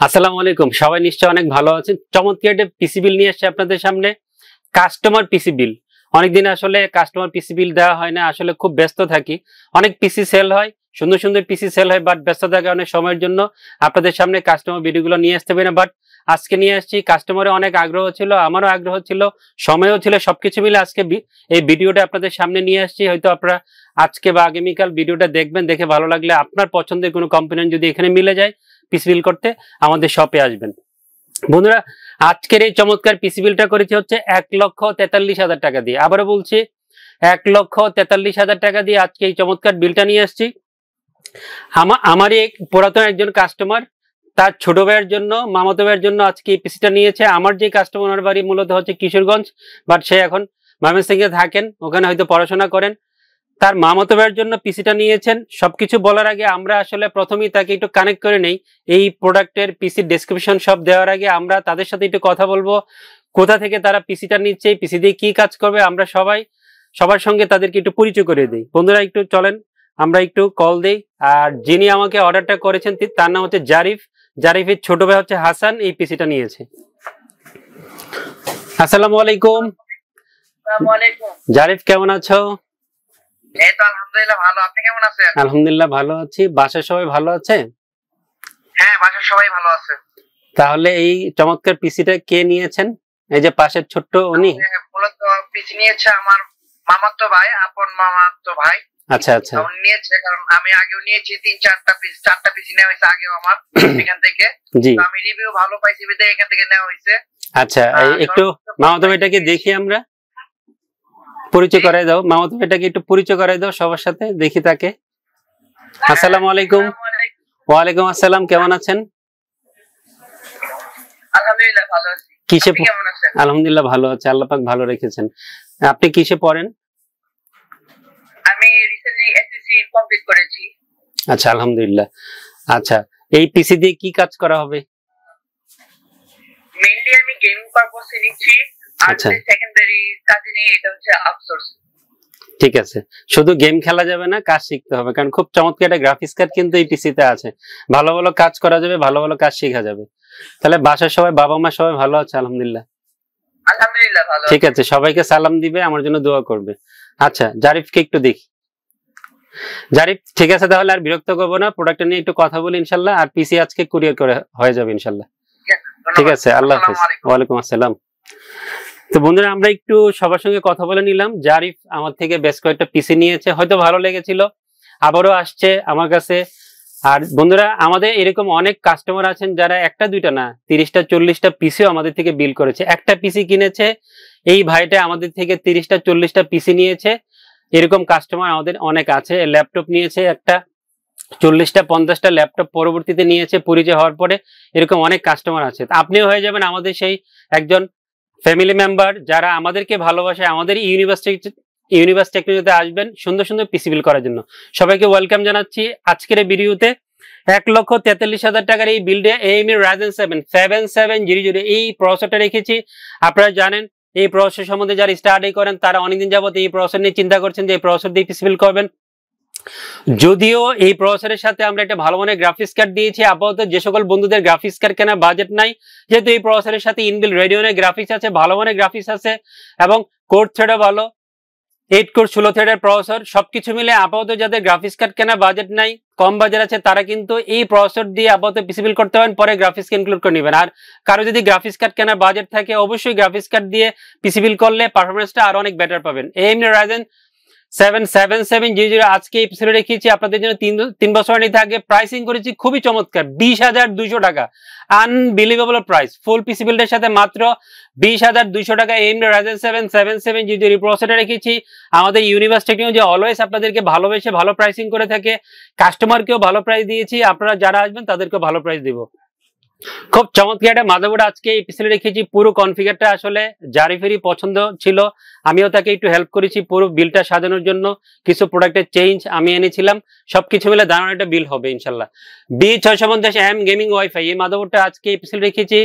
আসসালামু আলাইকুম। সবাই নিশ্চয়ই অনেক ভালো আছেন। চমৎকার একটা পিসি বিল নিয়ে এসেছি আপনাদের সামনে। কাস্টমার পিসি বিল। অনেকদিন আসলে কাস্টমার পিসি বিল দেওয়া হয় না, আসলে খুব ব্যস্ত থাকি। অনেক পিসি সেল হয়, সুন্দর সুন্দর পিসি সেল হয়, বাট ব্যস্ততার কারণে সময়ের জন্য আপনাদের সামনে কাস্টমার ভিডিওগুলো নিয়ে আসতে পারি না। বাট আজকে নিয়ে আসছি। কাস্টমারের অনেক আগ্রহ ছিল, আমারও আগ্রহ ছিল, সময়ও ছিল, সবকিছু মিলে আজকে এই ভিডিওটা আপনাদের সামনে নিয়ে আসছি। হয়তো আপনারা আজকে বা আগামীকাল ভিডিওটা দেখবেন, দেখে ভালো লাগলে আপনার পছন্দের কোনো কম্পোনেন্ট যদি এখানে মিলে যায় পিসি বিল করতে আমাদের শপে আসবেন। বন্ধুরা, আজকের এই চমৎকার পিসি বিলটা করেছি হচ্ছে 1,43,000 টাকা দিয়ে। আবারও বলছি, 1,43,000 টাকা দিয়ে আজকে এই চমৎকার বিলটা নিয়ে আসছি। আমার এক পুরাতন একজন কাস্টমার তার ছোট ভাইয়ের জন্য, মামাতো ভাইয়ের জন্য আজকে এই পিসিটা নিয়েছে। আমার যে কাস্টমার বাড়ি মূলত হচ্ছে কিশোরগঞ্জ, বাট সে এখন ময়মনসিংহে থাকেন, ওখানে হয়তো পড়াশোনা করেন। তার মামাতো ভাইয়ের জন্য পিসিটা নিয়েছেন। সবকিছু বলার আগে আমরা আসলে প্রথমেই তাকে একটু কানেক্ট করে নেই। এই প্রোডাক্টের পিসির ডেসক্রিপশন সব দেওয়ার আগে আমরা তাদের সাথে একটু কথা বলবো, কোথা থেকে তারা পিসিটা নিচ্ছে, পিসি দিয়ে কি কাজ করবে। আমরা সবার সঙ্গে তাদেরকে একটু পরিচয় করে দিই। বন্ধুরা একটু চলেন আমরা একটু কল দেই। আর যিনি আমাকে অর্ডারটা করেছেন তার নাম হচ্ছে জারিফ। জারিফের ছোট ভাই হচ্ছে হাসান এই পিসিটা নিয়েছে। আসসালামু আলাইকুম। জারিফ কেমন আছো? এই তো আলহামদুলিল্লাহ ভালো। আপনি কেমন আছেন? আলহামদুলিল্লাহ ভালো আছি। বাসার সবাই ভালো আছে? হ্যাঁ, বাসার সবাই ভালো আছে। তাহলে এই চমৎকার পিসিটা কে নিয়েছেন? এই যে পাশের ছোট্ট উনি? মূলত পিসি নিয়েছে আমার মামাতো ভাই, আপন মামাতো ভাই। আচ্ছা আচ্ছা। উনি নিয়েছে, কারণ আমি আগেও নিয়েছি 3-4টা পিসি নেওয়া হয়েছে আগেও আমার এখান থেকে। জি। আমি রিভিউ ভালো পাইছি বিদে এখান থেকে নেওয়া হয়েছে। আচ্ছা, একটু মামাতো ভাইটাকে দেখি আমরা। পরিচয় করাই দাও, মামাতো ভাইটাকে একটু পরিচয় করাই দাও সবার সাথে, দেখি তাকে। আসসালামু আলাইকুম। ওয়ালাইকুম আসসালাম, কেমন আছেন? আলহামদুলিল্লাহ ভালো আছি। কিসে? আপনি কেমন আছেন? আলহামদুলিল্লাহ ভালো আছে, আল্লাহ পাক ভালো রেখেছেন। আপনি কিসে পড়েন? আমি রিসেন্টলি এসএসসি কমপ্লিট করেছি। আচ্ছা আলহামদুলিল্লাহ। আচ্ছা, এই পিসি দিয়ে কি কাজ করা হবে? মেইনলি আমি গেমিং পারপসে নিচ্ছি, আর সেকেন্ডারি কাজে নিয়ে এটা হচ্ছে আউটসোর্স। ঠিক আছে, শুধু গেম খেলা যাবে না, কাজ শিখতে হবে, কারণ খুব চমৎকার একটা গ্রাফিক্স কার্ড কিন্তু এই পিসিতে আছে। ভালো ভালো কাজ করা যাবে, ভালো ভালো কাজ শেখা যাবে। তাহলে বাসার সবাই, বাবা মা সবাই ভালো আছে? আলহামদুলিল্লাহ। আলহামদুলিল্লাহ ভালো। ঠিক আছে, সবাইকে সালাম দিবে, আমার জন্য দোয়া করবে। আচ্ছা, জারিফকে একটু দেখি। জারিফ ঠিক আছে, তাহলে আর বিরক্ত করবো না, প্রোডাক্ট নিয়ে একটু কথা বলি ইনশাল্লাহ। আর পিসি আজকে কুরিয়ার করে হয়ে যাবে ইনশাল্লাহ। ঠিক আছে, আল্লাহ হাফেজ। ওয়ালাইকুম আসসালাম। তো বন্ধুরা, আমরা একটু সবার সঙ্গে কথা বলে নিলাম। জারিফ আমার থেকে বেশ কয়েকটা পিসি নিয়েছে, হয়তো ভালো লেগেছিল, আবারও আসছে আমার কাছে। আর বন্ধুরা, আমাদের এরকম অনেক কাস্টমার আছেন যারা একটা দুইটা না, 30টা 40টা পিসিও আমাদের থেকে বিল করেছে। একটা পিসি কিনেছে, এই ভাইটা আমাদের থেকে 30টা 40টা পিসি নিয়েছে। এরকম কাস্টমার আমাদের অনেক আছে। ল্যাপটপ নিয়েছে একটা 40টা 50টা ল্যাপটপ পরবর্তীতে নিয়েছে পরিচয় হওয়ার পরে। এরকম অনেক কাস্টমার আছে। আপনিও হয়ে যাবেন আমাদের সেই একজন ফ্যামিলি মেম্বার যারা আমাদেরকে ভালোবাসে। আমাদের ইউনিভার্স টেকনোলজিতে আসবেন সুন্দর সুন্দর পিসি বিল করার জন্য। সবাইকে ওয়েলকাম জানাচ্ছি আজকের এই ভিডিওতে। 1,43,000 টাকার এই বিল্ডে AMD Ryzen 7 7700 এই প্রসেসরটা রেখেছি। আপনারা জানেন এই প্রসেসর সম্বন্ধে যারা স্টাডি করেন তারা অনেকদিন যাবত এই প্রসেসর নিয়ে চিন্তা করছেন যে এই প্রসেসর দিয়ে পিসি বিল করবেন। যদিও এই প্রসেসরের সাথে আমরা একটা ভালো মানের গ্রাফিক্স কার্ড দিয়েছি। আপাতত যে সকল বন্ধুদের গ্রাফিক্স কার্ড কেনার বাজেট নাই, যেহেতু এই প্রসেসরের সাথে ইনবিল্ট রেডিয়নের গ্রাফিক্স আছে, ভালো মানের গ্রাফিক্স আছে এবং কোর থ্রেডও ভালো, 8 কোর 16 থ্রেডের প্রসেসর। সবকিছু মিলে আপাতত যাদের গ্রাফিক্স কার্ড কেনার বাজেট নাই, কম বাজেট আছে, তারা কিন্তু এই প্রসেসর দিয়ে আপাতত পিসি বিল করতে পারেন, পরে গ্রাফিক্স ইনক্লুড করে নেবেন। আর কারো যদি গ্রাফিক্স কার্ড কেনার বাজেট থাকে, অবশ্যই গ্রাফিক্স কার্ড দিয়ে পিসি বিল করলে পারফরমেন্সটা আরো অনেক বেটার পাবেন। AMD Ryzen 7 7700 আজকে এই পিসি রেখেছি আপনাদের জন্য 3 বছর নিতে। আগে প্রাইসিং করেছি খুবই চমৎকার, 20,200 টাকা। Unbelievable price. ফুল পিসি বিল্ডের সাথে মাত্র 20,200 টাকা AMD Ryzen 7 7700 প্রসেসর রেখেছি। আমাদের ইউনিভার্স টেকনোলজি অলওয়েজ আপনাদেরকে ভালোবেসে ভালো প্রাইসিং করে থাকে, কাস্টমারকেও ভালো প্রাইস দিয়েছি। আপনারা যারা আসবেন তাদেরকেও ভালো প্রাইস দিব। খুব চমৎকার একটা মাদারবোর্ড আজকে এই পিসি রেখেছি। পুরো কনফিগারটা আসলে জারিফেরই পছন্দ ছিল, আমিও তাকে একটু হেল্প করেছি পুরো বিলটা সাজানোর জন্য। কিছু প্রোডাক্টের চেঞ্জ আমি এনেছিলাম, সবকিছু মিলে দারুণ একটা বিল হবে ইনশাল্লাহ। B650M গেমিং ওয়াইফাই এই মাদারবোর্ডটা আজকে এই পিসি রেখেছি।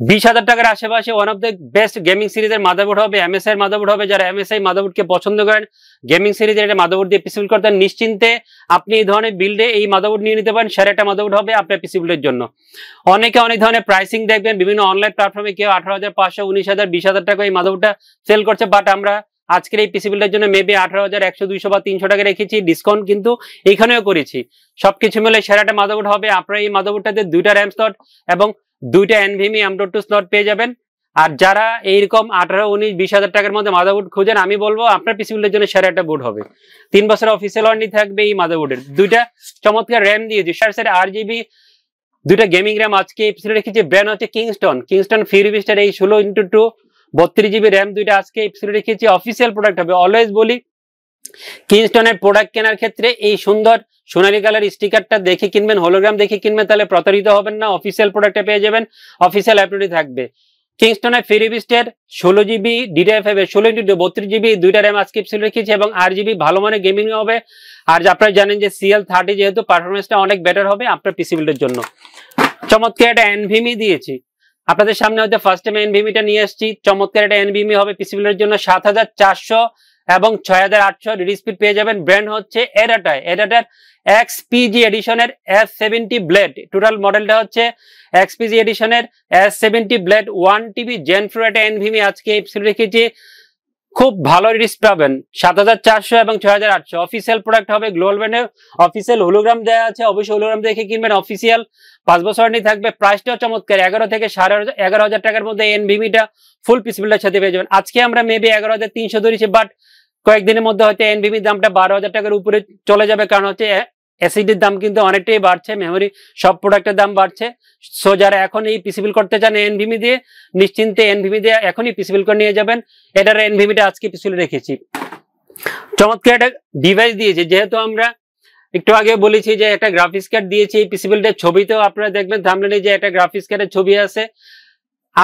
20,000 টাকার আশেপাশে one of the best gaming সিরিজের মাদারবোর্ড হবে, MSI এর মাদারবোর্ড হবে। যারা MSI মাদারবোর্ডকে পছন্দ করেন, গেমিং সিরিজের একটা মাদারবোর্ড দিয়ে পিসি বিল্ড করতেন, নিশ্চিন্তে আপনি এই ধরনের বিল্ডে এই মাদারবোর্ড নিয়ে নিতে পারেন। সেরা একটা মাদারবোর্ড হবে আপনার পিসি বিল্ডের জন্য। অনেকে অনেক ধরনের প্রাইসিং দেখবেন বিভিন্ন অনলাইন প্ল্যাটফর্মে, কেউ 18,500, 19,000, 20,000 টাকা এই মাদারবোর্ডটা সেল করছে, বাট আমরা আজকের এই পিসি বিল্ডের জন্য মেবি 18,100, 200 বা 300 টাকা রেখেছি, ডিসকাউন্ট কিন্তু এখানেও করেছি। সবকিছু মিলে সেরা একটা মাদারবোর্ড হবে। আপনারা এই মাদারবোর্ডটাতে 2টা র্যাম স্লট এবং 2টা NVMe M.2 স্লট পেয়ে যাবেন। আর যারা এইরকম 18, 19, 20,000 টাকার মধ্যে মাদারবোর্ড খুঁজেন, আমি বলবো আপনার পিসি বিল্ডের জন্য সেরা একটা বোর্ড হবে। 3 বছর অফিসিয়াল ওয়ারেন্টি থাকবে এই মাদারবোর্ডের। 2টা চমৎকার র্যাম দিয়েছি, 8GB 2টা গেমিং র্যাম আজকে এপিসোডে রেখেছি। ব্র্যান্ড হচ্ছে কিংস্টন ফিউরিভিস্টার এই 16x2 32GB র্যাম 2টা আজকে এপিসোডে রেখেছি। অফিসিয়াল প্রোডাক্ট হবে। অলওয়েজ বলি কিংস্টনের প্রোডাক্ট কেনার ক্ষেত্রে এই সুন্দর সোনালী কালার স্টিকারটা দেখে কিনবেন, হোলোগ্রাম দেখে কিনবেন, তাহলে প্রতারিত হবেন না। অফিসিয়াল প্রোডাক্টটা পেয়ে যাবেন, অফিসিয়াল অ্যাপটি থাকবে। কিংস্টনের ফিউরিভিস্টার 16GB DDR5 16x32GB 2টা র্যাম আজকে এপিসোডে রেখেছি এবং 8GB ভালো মানের গেমিং হবে। আর আপনারা জানেন যে CL30 যেহেতু পারফরমেন্সটা অনেক বেটার হবে আপনার পিসি বিল্ডের জন্য। চমৎকার একটা NVMe দিয়েছি আপনাদের সামনে, হয়তো ফার্স্ট টাইম NVMeটা নিয়ে আসছি। চমৎকার একটা NVMe হবে পিসি বিল্ডের জন্য। 7,400 এবং 6,800 রিড স্পিড পেয়ে যাবেন। ব্র্যান্ড হচ্ছে এডাটার XPG এডিশনের S70 ব্লেড। টোটাল মডেলটা হচ্ছে XPG এডিশনের S70 blade 1TB Gen 4 একটা NVMe আজকে এপিসোড রেখেছি। খুব ভালো রিস্ক পাবেন। 7,400 এবং 6,800 অফিসিয়াল প্রোডাক্ট হবে। গ্লোবাল ব্র্যান্ডের অফিসিয়াল হোলোগ্রাম দেওয়া আছে, অবশ্যই হোলোগ্রাম দেখে কিনবেন। অফিসিয়াল 5 বছর ওয়ারেন্টি থাকবে। প্রাইসটাও চমৎকার, 11 থেকে 11,500 টাকার মধ্যে NVMeটা ফুল পিসি বিল্ডের সাথে পেয়ে যাবেন। আজকে আমরা মেবি 11,300 ধরেছি, বাট কয়েকদিনের মধ্যে হয়তো NVMe দামটা 12,000 টাকার উপরে চলে যাবে, কারণ হচ্ছে এসএসডির দাম কিন্তু অনেকটাই বাড়ছে, মেমোরি সব প্রোডাক্টের দাম বাড়ছে। সো যারা এখন এই পিসি বিল্ড করতে চান NVMe দিয়ে, নিশ্চিন্তে NVMe দিয়ে এখনই পিসি বিল্ড করে নিয়ে যাবেন। এটার NVMeটা আজকে পিসি বিল্ড রেখেছি। চমৎকার একটা ডিভাইস দিয়েছি, যেহেতু আমরা একটু আগে বলেছি যে একটা গ্রাফিক্স কার্ড দিয়েছি এই পিসি বিল্ডের। ছবিতেও আপনারা দেখবেন থাম্বনেলে যে একটা গ্রাফিক্স কার্ডের ছবি আছে।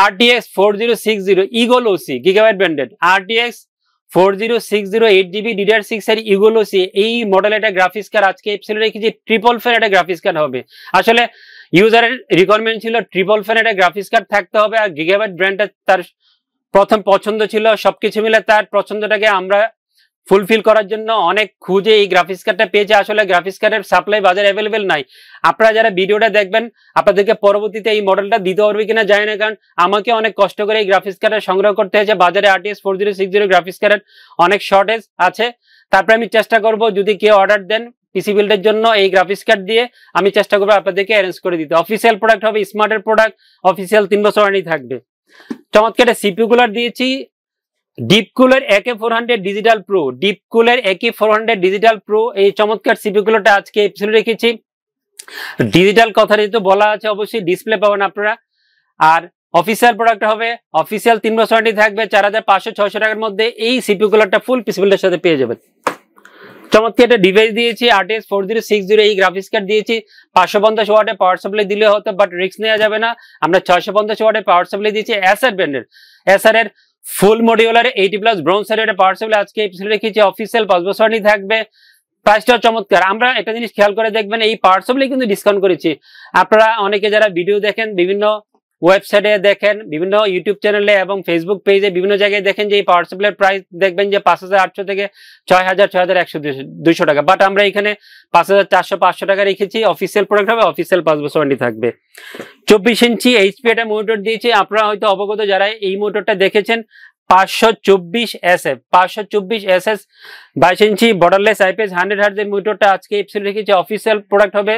RTX 4060 Eagle OC gigabyte branded RTX 4060 8GB DDR6 এর Eagle OC এই মডেল একটা গ্রাফিক্স কার্ড আজকে এপিসোডে রেখেছি। ট্রিপল ফ্যান একটা গ্রাফিক্স কার্ড হবে। আসলে ইউজারের রিকোয়ারমেন্ট ছিল ট্রিপল ফ্যান একটা গ্রাফিক্স কার্ড থাকতে হবে, আর গিগাবাইট ব্র্যান্ডটা তার প্রথম পছন্দ ছিল। সবকিছু মিলে তার পছন্দটাকে আমরা ফুলফিল করার জন্য অনেক খুঁজে এই গ্রাফিক্স কার্ডটা পেয়েছে। আসলে গ্রাফিক্স কার্ডের সাপ্লাই বাজারে অ্যাভেলেবেল নাই। আপনারা যারা ভিডিওটা দেখবেন আপনাদেরকে পরবর্তীতে এই মডেলটা দিতে পারবে কিনা জানি না, কারণ আমাকে অনেক কষ্ট করে এই গ্রাফিক্স কার্ডটা সংগ্রহ করতে হয়েছে। বাজারে RTX 4060 গ্রাফিক্স কার্ডের অনেক শর্টেজ আছে। তারপরে আমি চেষ্টা করব যদি কেউ অর্ডার দেন পিসি বিল্ডের জন্য এই গ্রাফিক্স কার্ড দিয়ে, আমি চেষ্টা করবো আপনাদেরকে অ্যারেঞ্জ করে দিতে। অফিসিয়াল প্রোডাক্ট হবে, স্মার্টের প্রোডাক্ট, অফিসিয়াল 3 বছর ওয়ারেন্টি থাকবে। চমৎকার সিপিইউ কুলার দিয়েছি, deep cooler AK400 digital pro, deep cooler AK400 digital pro. এই চমৎকার সিপিইউ কুলারটা আজকে এপিসোডে রেখেছি। ডিজিটাল কথা যেহেতু বলা আছে, অবশ্যই ডিসপ্লে পাবেন আপনারা। আর অফিসিয়াল প্রোডাক্ট হবে, অফিসিয়াল 3 বছর ওয়ারেন্টি থাকবে। 4,500-600 টাকার মধ্যে এই সিপিইউ কুলারটা ফুল পিসি বিল্ডের সাথে পেয়ে যাবেন। চমৎকার একটা ডিভাইস দিয়েছি, RTX 4060 এই গ্রাফিক্স কার্ড দিয়েছি। 550 ওয়াটের পাওয়ার সাপ্লাই দিলে হতো, বাট রিস্ক নেওয়া যাবে না। আমরা 650 ওয়াটের পাওয়ার সাপ্লাই দিয়েছি। এসার ব্র্যান্ডের, এসার এর ফুল মডিউলার 80+ ব্রোঞ্জ এর পাওয়ার সাপ্লাই আজকে এপিসোডে রেখেছি। অফিসিয়াল 5 বছর ওয়ারেন্টি থাকবে। প্রাইসটাও চমৎকার। আমরা একটা জিনিস খেয়াল করে দেখবেন, এই পাওয়ার সাপ্লাই কিন্তু ডিসকাউন্ট করেছি। আপনারা অনেকে যারা ভিডিও দেখেন, বিভিন্ন ওয়েবসাইটে দেখেন, বিভিন্ন ইউটিউব চ্যানেলে এবং ফেসবুক পেজে বিভিন্ন জায়গায় দেখেন যে এই পাওয়ার সাপ্লাইয়ের প্রাইস দেখবেন যে 5,800 থেকে 6,000, 6,100-200 টাকা, বাট আমরা এখানে 5,400-500 টাকা রেখেছি। অফিসিয়াল প্রোডাক্ট হবে, অফিসিয়াল 5 বছর ওয়ারেন্টি থাকবে। 24 ইঞ্চি HP একটা মনিটর দিয়েছি। আপনারা হয়তো অবগত যারা এই মনিটরটা দেখেছেন, 524SF 524SS 22 ইঞ্চি বর্ডারলেস IPS 100 Hz এর মনিটরটা আজকে এপিসোড রেখেছি। অফিসিয়াল প্রোডাক্ট হবে,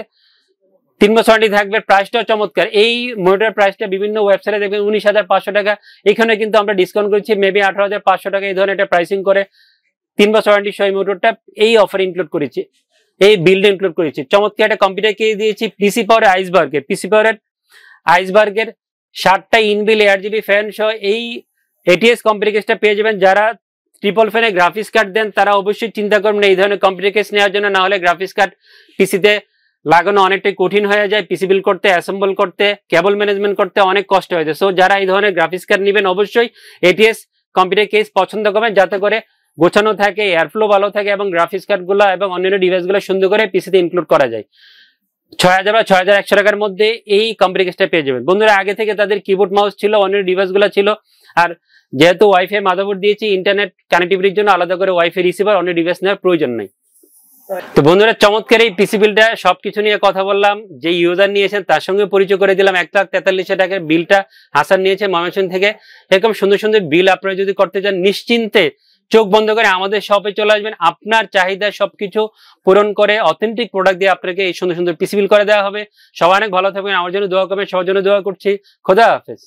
3 বছর ওয়ারেন্টি থাকবে। প্রাইসটাও চমৎকার। এই মনিটরের প্রাইসটা বিভিন্ন ওয়েবসাইটে দেখবেন 19,500 টাকা। এখানে কিন্তু আমরা ডিসকাউন্ট করছি মেবি 18,500 টাকা এই ধরনের একটা প্রাইসিং করে 3 বছর ওয়ারেন্টি সহ এই মনিটরটা এই অফারে ইনক্লুড করেছি, এই বিল্ডে ইনক্লুড করেছি। চমৎকার একটা কম্পিউটার কে দিয়েছি পিসি পাওয়ার আইসবার্গের, পিসি পাওয়ারের আইসবার্গের 7টা ইনবিল 8GB ফ্যান সহ এই ATS কম্পিউটার কেসটা পেয়ে যাবেন। যারা ট্রিপল ফ্যানে গ্রাফিক্স কার্ড দেন তারা অবশ্যই চিন্তা করবেন এই ধরনের কম্পিউটার কেস নেওয়ার জন্য, না হলে গ্রাফিক্স কার্ড পিসিতে লাগানো অনেকটাই কঠিন হয়ে যায়। পিসি বিল্ড করতে, অ্যাসেম্বল করতে, কেবল ম্যানেজমেন্ট করতে অনেক কষ্ট হয়ে যায়। সো যারা এই ধরনের গ্রাফিক্স কার্ড নেবেন অবশ্যই ATS কম্পিউটার কেস পছন্দ করবেন, যাতে করে গোছানো থাকে, এয়ারফ্লো ভালো থাকে এবং গ্রাফিক্স কার্ডগুলো এবং অন্যান্য ডিভাইসগুলো সুন্দর করে পিসিতে ইনক্লুড করা যায়। 6000 বা 6100 টাকার মধ্যে এই কম্পিউটার কেসটা পেয়ে যাবেন। বন্ধুরা আগে থেকে তাদের কিবোর্ড মাউস ছিল, অন্য ডিভাইস গুলো ছিল, আর যেহেতু ওয়াইফাই মাদারবোর্ড দিয়েছি, ইন্টারনেট কানেক্টিভিটির জন্য আলাদা করে ওয়াইফাই রিসিভার অন্য ডিভাইস নেওয়ার প্রয়োজন নেই। তো বন্ধুরা চমৎকার এই পিসি বিলটা সবকিছু নিয়ে কথা বললাম, যে ইউজার নিয়েছেন তার সঙ্গে পরিচয় করে দিলাম। 1,43,000 টাকার বিলটা হাসান নিয়েছে ময়মনসিংহ থেকে। এরকম সুন্দর সুন্দর বিল আপনারা যদি করতে চান নিশ্চিন্তে চোখ বন্ধ করে আমাদের শপে চলে আসবেন। আপনার চাহিদা সবকিছু পূরণ করে অথেন্টিক প্রোডাক্ট দিয়ে আপনাকে এই সুন্দর সুন্দর পিসি বিল করে দেওয়া হবে। সবাই অনেক ভালো থাকবেন, আমার জন্য দোয়া করবেন, সবার জন্য দোয়া করছি। খোদা হাফেজ।